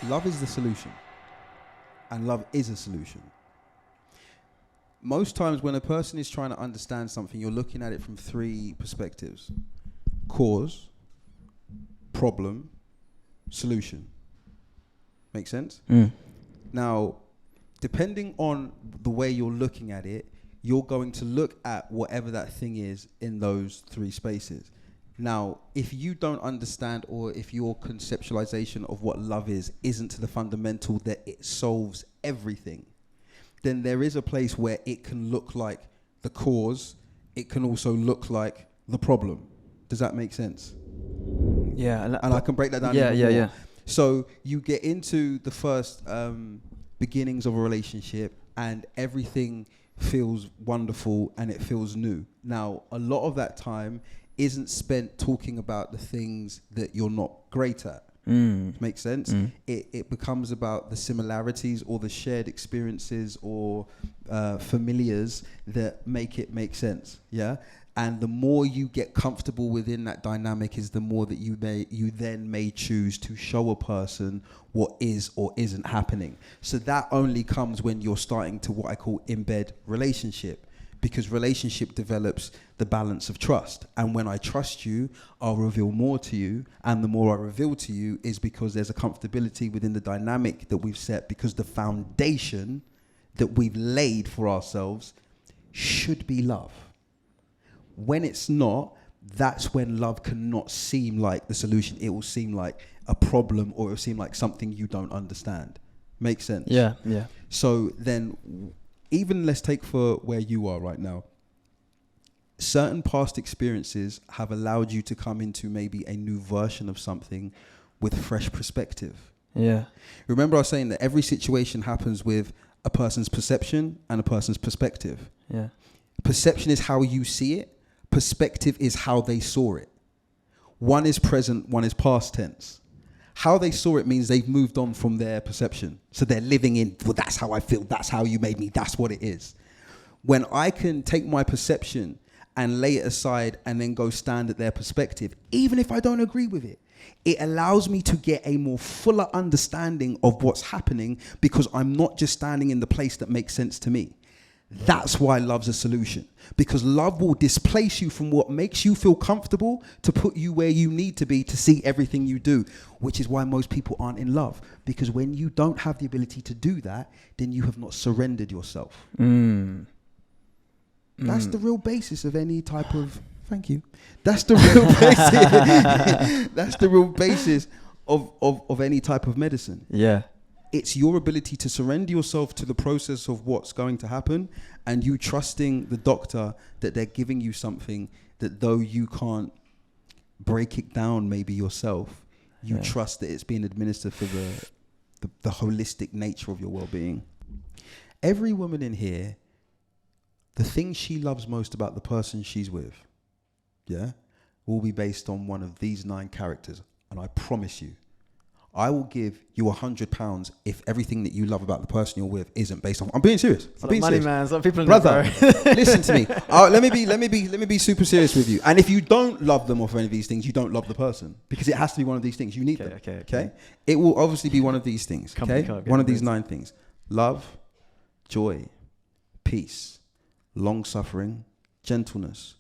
love is the solution. And love is a solution. Most times when a person is trying to understand something, you're looking at it from three perspectives: cause, problem, solution. Make sense? Now, depending on the way you're looking at it, you're going to look at whatever that thing is in those three spaces. Now, if you don't understand, or if your conceptualization of what love is isn't to the fundamental that it solves everything, then there is a place where it can look like the cause. It can also look like the problem. Does that make sense? Yeah. And I can break that down even more. So you get into the first beginnings of a relationship and everything feels wonderful and it feels new. Now, a lot of that time isn't spent talking about the things that you're not great at. Makes sense? It becomes about the similarities or the shared experiences or familiars that make it make sense. Yeah. And the more you get comfortable within that dynamic is the more that you then may choose to show a person what is or isn't happening. So that only comes when you're starting to what I call embed relationship, because relationship develops the balance of trust. And when I trust you, I'll reveal more to you. And the more I reveal to you is because there's a comfortability within the dynamic that we've set, because the foundation that we've laid for ourselves should be love. When it's not, that's when love cannot seem like the solution. It will seem like a problem, or it will seem like something you don't understand. Makes sense? Yeah. So then, even let's take for where you are right now. Certain past experiences have allowed you to come into maybe a new version of something with fresh perspective. Yeah. Remember I was saying that every situation happens with a person's perception and a person's perspective. Yeah. Perception is how you see it. Perspective is how they saw it. One is present, one is past tense. How they saw it means they've moved on from their perception. So they're living in, well, that's how I feel, that's how you made me, that's what it is. When I can take my perception and lay it aside and then go stand at their perspective, even if I don't agree with it, it allows me to get a more fuller understanding of what's happening, because I'm not just standing in the place that makes sense to me. That's why love's a solution, because love will displace you from what makes you feel comfortable to put you where you need to be to see everything you do, which is why most people aren't in love, because when you don't have the ability to do that, then you have not surrendered yourself. That's the real basis of any type of, thank you. That's the real basis. That's the real basis of any type of medicine. Yeah. It's your ability to surrender yourself to the process of what's going to happen, and you trusting the doctor that they're giving you something that, though you can't break it down maybe yourself, you trust that it's being administered for the holistic nature of your well-being. Every woman in here, the thing she loves most about the person she's with, will be based on one of these 9 characters. And I promise you, I will give you £100 if everything that you love about the person you're with isn't based on. I'm being serious. I'm being money, serious. man. Some people, brother, listen to me. Let me be super serious with you. And if you don't love them off any of these things, you don't love the person, because it has to be one of these things. You need them. Okay. It will obviously be one of these things. Okay. One of these 9 things: love, joy, peace, long suffering, gentleness,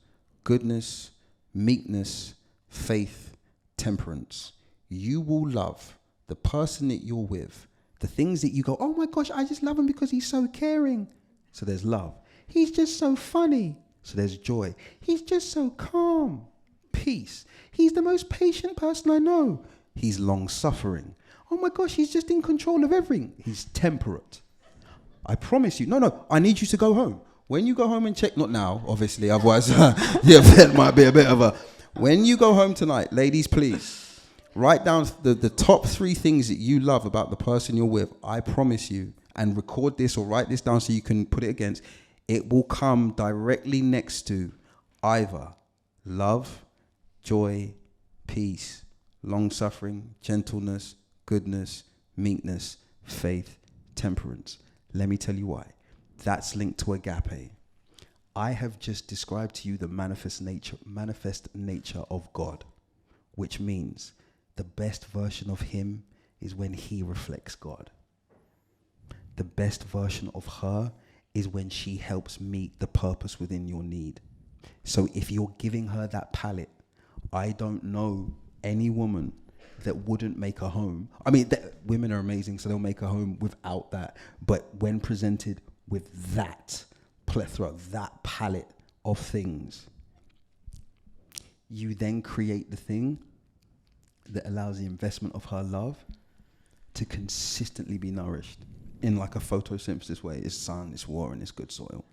goodness, meekness, faith, temperance. You will love the person that you're with, the things that you go, oh my gosh, I just love him because he's so caring. So there's love. He's just so funny. So there's joy. He's just so calm. Peace. He's the most patient person I know. He's long suffering. Oh my gosh, he's just in control of everything. He's temperate. I promise you. No, I need you to go home. When you go home and check, not now, obviously, otherwise the event might be a bit of a, when you go home tonight, ladies, please, write down the top 3 things that you love about the person you're with. I promise you, and record this or write this down so you can put it against. It will come directly next to either love, joy, peace, long-suffering, gentleness, goodness, meekness, faith, temperance. Let me tell you why. That's linked to agape. I have just described to you the manifest nature of God, which means the best version of him is when he reflects God. The best version of her is when she helps meet the purpose within your need. So if you're giving her that palette, I don't know any woman that wouldn't make a home. I mean, women are amazing, so they'll make a home without that. But when presented with that plethora, that palette of things, you then create the thing that allows the investment of her love to consistently be nourished in like a photosynthesis way. It's sun, it's water, and it's good soil.